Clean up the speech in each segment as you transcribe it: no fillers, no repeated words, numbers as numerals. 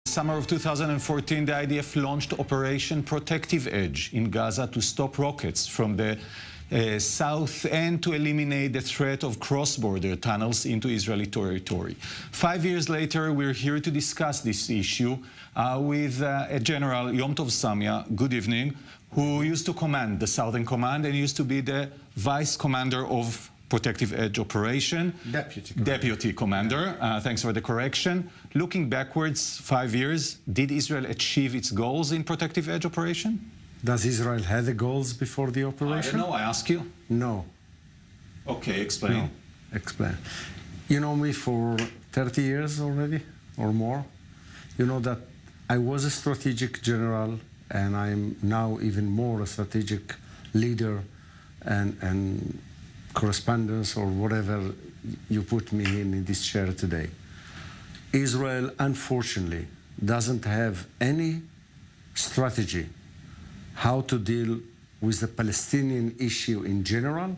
Summer of 2014, the IDF launched Operation Protective Edge in Gaza to stop rockets from the south and to eliminate the threat of cross-border tunnels into Israeli territory. 5 years later, we're here to discuss this issue with General Yom Tov Samia, good evening, who used to command the Southern Command and used to be the Vice Commander of Protective Edge Operation. Deputy Commander. Thanks for the correction. Looking backwards 5 years, did Israel achieve its goals in Protective Edge Operation? Does Israel have the goals before the operation? I don't know, I ask you. No. Okay, explain. No. Explain. You know me for 30 years already, or more. You know that I was a strategic general, and I'm now even more a strategic leader and correspondence, or whatever you put me in this chair today. Israel, unfortunately, doesn't have any strategy how to deal with the Palestinian issue in general,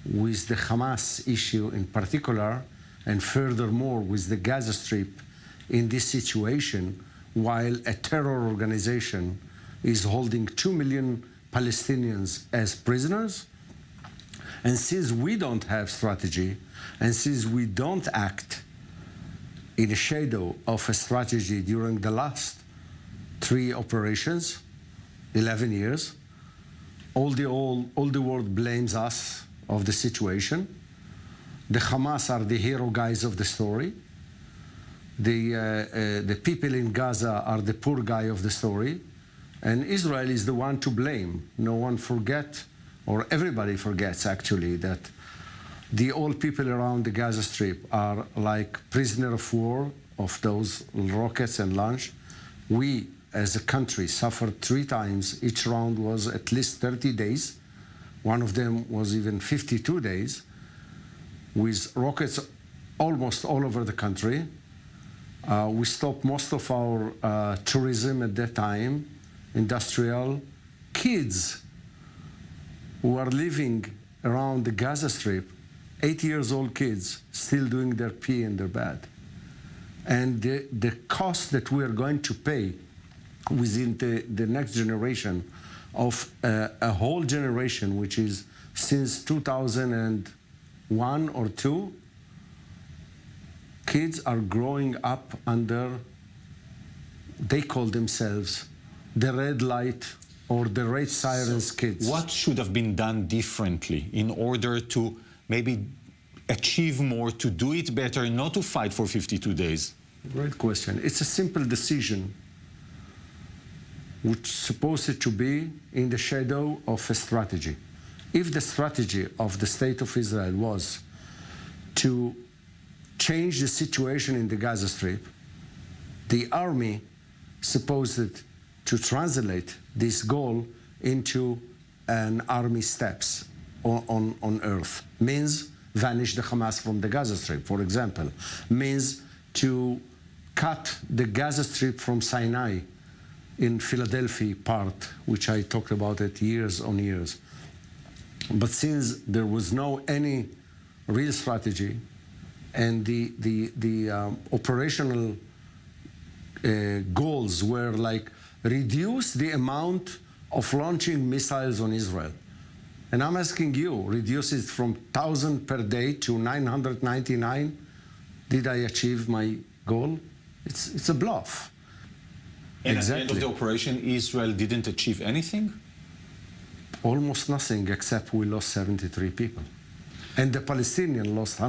with the Hamas issue in particular, and furthermore with the Gaza Strip in this situation, while a terror organization is holding 2 million Palestinians as prisoners. And since we don't have strategy, and since we don't act in the shadow of a strategy during the last 3 operations, 11 years, all the world blames us of the situation. The Hamas are the hero guys of the story. The people in Gaza are the poor guy of the story. And Israel is the one to blame. No one forget, or everybody forgets actually, that the old people around the Gaza Strip are like prisoner of war of those rockets and launch. We, as a country, suffered 3 times. Each round was at least 30 days. One of them was even 52 days, with rockets almost all over the country. We stopped most of our tourism at that time, industrial. Kids who are living around the Gaza Strip, 8 years old kids, still doing their pee in their bed. And the cost that we are going to pay within the next generation of a whole generation, which is since 2001 or 2, kids are growing up under, they call themselves the red light or the red sirens kids. What should have been done differently in order to maybe achieve more, to do it better, not to fight for 52 days? Great question. It's a simple decision, which is supposed to be in the shadow of a strategy. If the strategy of the State of Israel was to change the situation in the Gaza Strip, the army supposed to translate this goal into an army steps on earth. Means vanish the Hamas from the Gaza Strip, for example. Means to cut the Gaza Strip from Sinai in Philadelphia part, which I talked about it years on years. But since there was no any real strategy, and the operational goals were like reduce the amount of launching missiles on Israel. And I'm asking you, reduce it from 1,000 per day to 999. Did I achieve my goal? It's a bluff. And exactly. At the end of the operation, Israel didn't achieve anything? Almost nothing, except we lost 73 people. And the Palestinians lost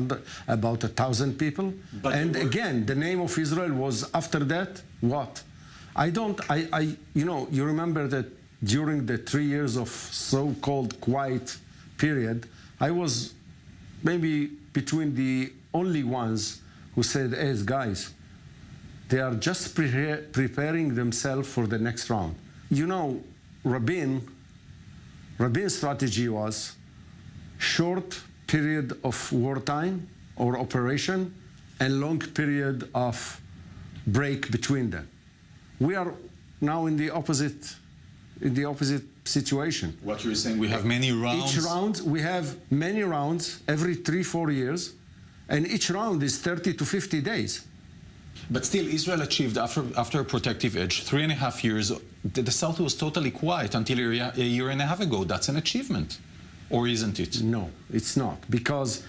about 1,000 people. But and again, the name of Israel was, after that, what? You know, you remember that during the 3 years of so-called quiet period, I was maybe between the only ones who said, hey, guys, they are just preparing themselves for the next round. You know, Rabin's strategy was short period of wartime or operation and long period of break between them. We are now in the opposite situation. What you're saying, we have many rounds? Each round, we have many rounds every 3-4 years, and each round is 30 to 50 days. But still, Israel achieved, after a protective edge, 3.5 years, the South was totally quiet until a year and a half ago. That's an achievement. Or isn't it? No, it's not. Because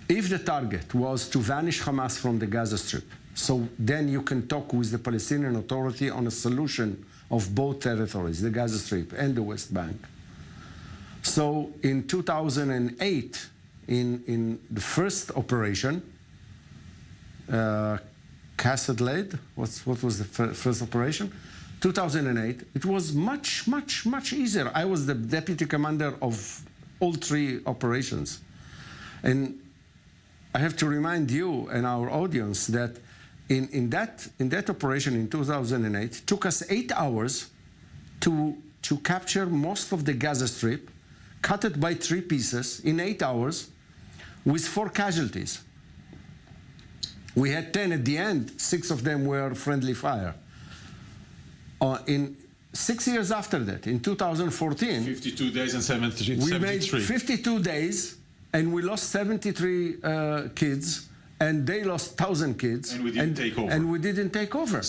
if the target was to vanish Hamas from the Gaza Strip, so then you can talk with the Palestinian Authority on a solution of both territories, the Gaza Strip and the West Bank. So in 2008, in the first operation, Castle Lade, what was the first operation? 2008, it was much, much, much easier. I was the deputy commander of all three operations. And I have to remind you and our audience that in that operation in 2008, it took us 8 hours to capture most of the Gaza Strip, cut it by 3 pieces in 8 hours with 4 casualties. We had 10 at the end, 6 of them were friendly fire. In 6 years after that, in 2014, 52 days and 73. we made 52 days, and we lost 73 kids, and they lost 1,000 kids. And we didn't take over. And we didn't take over.